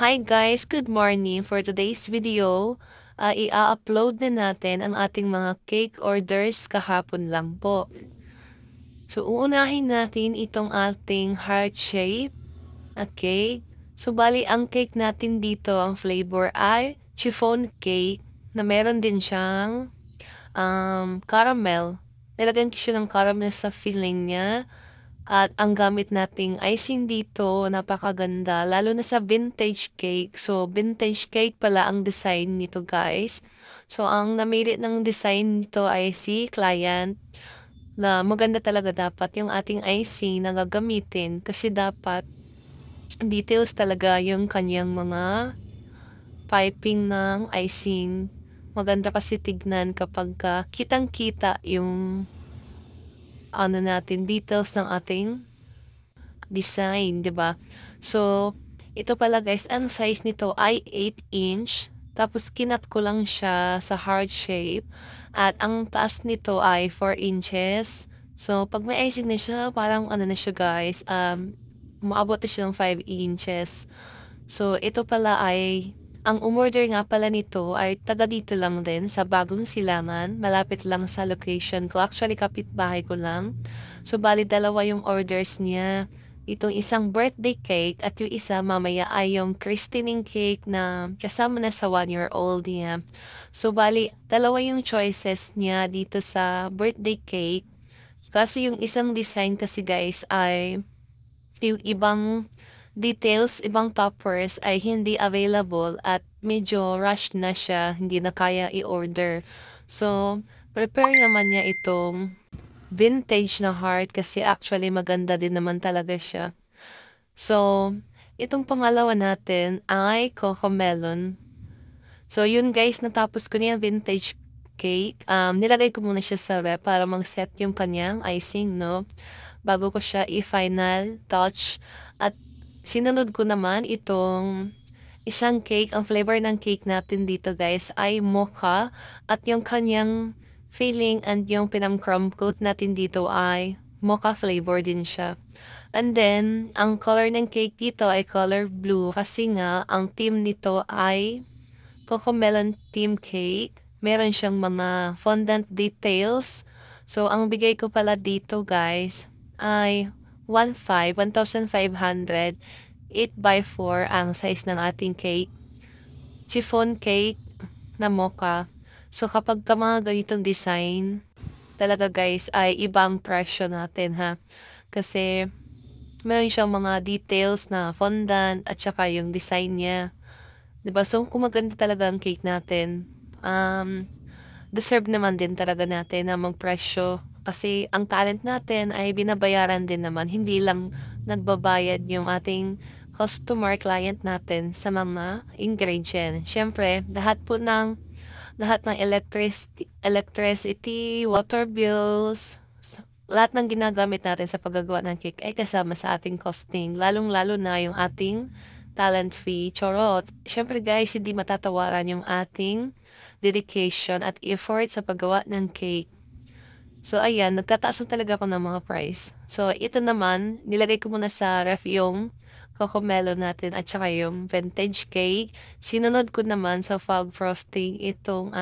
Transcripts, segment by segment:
Hi guys, good morning. For today's video, i-upload na natin ang ating mga cake orders kahapon lang po. So, uunahin natin itong ating heart shape na cake. So, bali ang cake natin dito, ang flavor ay chiffon cake na meron din siyang caramel. Nilagyan ko siya ng caramel sa filling niya. At ang gamit nating icing dito, napakaganda, lalo na sa vintage cake. So, vintage cake pala ang design nito, guys. So, ang namili ng design nito ay si client na maganda talaga dapat yung ating icing na gagamitin kasi dapat details talaga yung kanyang mga piping ng icing. Maganda kasi tignan kapag kitang-kita yung natin details ng ating design, 'di ba? So, ito pala guys, ang size nito ay 8 inch. Tapos kinat ko lang siya sa heart shape. At ang taas nito ay 4 inches. So, pag may icing na siya, parang ano na siya guys, umaabot na siya ng 5 inches. So, ito pala ay, ang umorder nga pala nito ay taga dito lang din sa Bagong Silangan. Malapit lang sa location ko. Actually, kapitbahay ko lang. So, bali dalawa yung orders niya. Itong isang birthday cake at yung isa mamaya ay yung christening cake na kasama na sa 1-year-old niya. So, bali, dalawa yung choices niya dito sa birthday cake. Kaso yung isang design kasi guys ay yung ibang details, ibang toppers ay hindi available at medyo rush na siya, hindi na kaya i-order. So, prepare naman niya itong vintage na heart kasi actually maganda din naman talaga siya. So, itong pangalawa natin ay Coco Melon. So, yun guys, natapos ko na yung vintage cake. Nilagay ko muna siya sa rep para mag-set yung kanyang icing, no? Bago ko siya i-final touch. At sinunod ko naman itong isang cake. Ang flavor ng cake natin dito guys ay mocha. At yung kanyang filling and yung pinam-crumb coat natin dito ay mocha flavor din siya. And then, ang color ng cake dito ay color blue kasi nga, ang theme nito ay Cocomelon Theme Cake. Meron siyang mga fondant details. So, ang bigay ko pala dito guys ay 1,500, 8 by 4 ang size ng ating cake. Chiffon cake na mocha. So, kapag ka mga ganitong design, talaga guys ay ibang presyo natin ha. Kasi, meron siyang mga details na fondant at saka yung design niya. 'Di ba? So, kung maganda talaga ang cake natin, deserve naman din talaga natin na magpresyo. Kasi ang talent natin ay binabayaran din naman. Hindi lang nagbabayad yung ating customer, client natin sa mga ingredient. Siyempre, lahat ng electricity, water bills, lahat ng ginagamit natin sa paggagawa ng cake ay kasama sa ating costing. Lalong-lalo na yung ating talent fee, charot. Siyempre guys, hindi matatawaran yung ating dedication at effort sa paggawa ng cake. So ayan, nagtataas na talaga ako ng mga price. So ito naman, nilagay ko muna sa ref yung Cocomelo natin at saka yung vintage cake. Sinunod ko naman sa fog frosting itong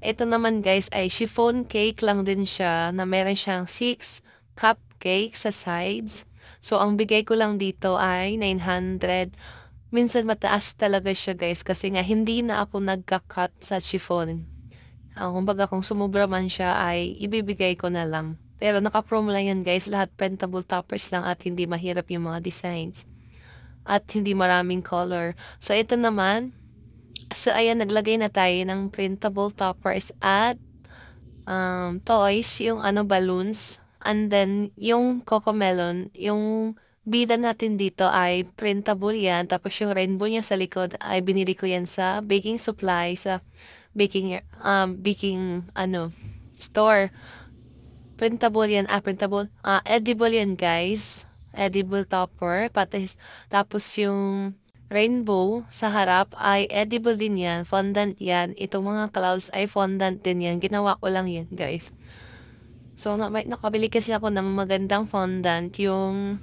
ito naman guys ay chiffon cake lang din siya na meron siyang 6 cupcake sa sides. So ang bigay ko lang dito ay 900. Minsan mataas talaga siya guys kasi nga hindi na ako nagka-cut sa chiffon. Kumbaga kung sumobra man siya ay ibibigay ko na lang. Pero naka-promo lang yan guys, lahat printable toppers lang at hindi mahirap yung mga designs. At hindi maraming color. So ito naman, so ayan naglagay na tayo ng printable toppers at toys, yung balloons. And then, yung Cocomelon, yung bida natin dito ay printable yan. Tapos yung rainbow niya sa likod ay binili ko yan sa baking supply, sa baking, store. Printable yan, edible yan guys. Edible topper. Tapos yung rainbow sa harap ay edible din yan. Fondant yan. Itong mga clouds ay fondant din yan. Ginawa ko lang yan guys. So, nakabili kasi ako ng magandang fondant. Yung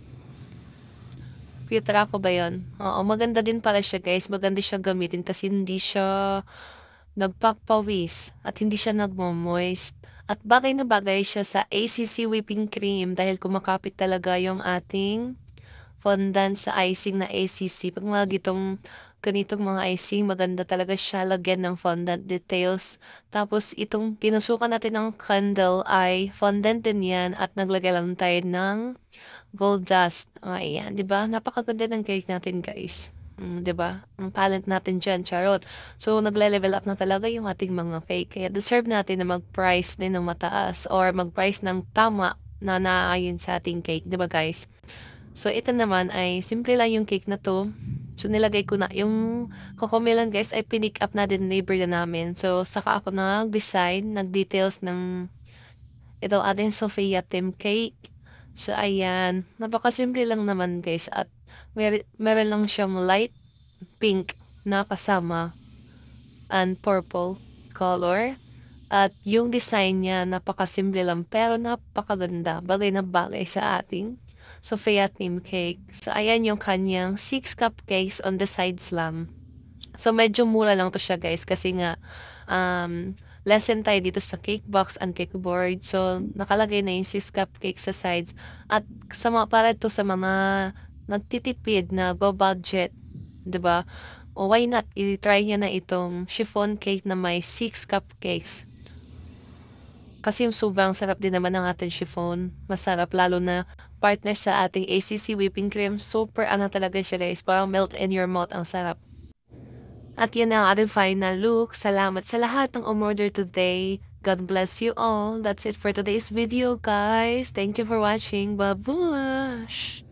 Futraco ba yun? Oo, maganda din pala siya guys. Maganda siya gamitin kasi hindi siya nagpapawis at hindi siya nagmo-moist. At bagay na bagay siya sa ACC whipping cream dahil kumakapit talaga yung ating fondant sa icing na ACC. Pag mga ganitong mga icing, maganda talaga siya lagyan ng fondant details. Tapos itong pinusukan natin ng candle ay fondant din yan at naglagay lang tayo ng gold dust. Ayan, 'di ba? Napakaganda ng cake natin, guys. 'Di ba? Ang talent natin diyan, charot. So, nagle-level up na talaga yung ating mga cake. Kaya deserve natin na mag-price din ng mataas or mag-price ng tama na naayon sa ating cake, 'di ba, guys? So, ito naman ay simple lang yung cake na 'to. So, nilagay ko na yung kokomel lang, guys, ay pinick up na din neighbor na namin. So, saka ako nag-design, nag-details ng ito ating Sophia Team Cake. So, ayan. Napakasimple lang naman guys. At meron lang siyang light pink na kasama and purple color. At yung design niya, napakasimple lang pero napakaganda. Bagay na bagay sa ating Sophia Team Cake. So, ayan yung kanyang 6 cupcakes on the sides lang. So, medyo mura lang to siya guys kasi nga lesson tayo dito sa cake box and cake board. So, nakalagay na yung 6 cupcakes sa sides. At para to sa mga nagtitipid na budget, 'di ba? O why not i-try niya na itong chiffon cake na may 6 cupcakes. Kasi yung sobrang sarap din naman ng ating chiffon. Masarap lalo na partner sa ating ACC whipping cream. Super talaga siya guys. Parang melt in your mouth. Ang sarap. At yun ang ating final look. Salamat sa lahat ng umorder today. God bless you all. That's it for today's video, guys. Thank you for watching. Babush!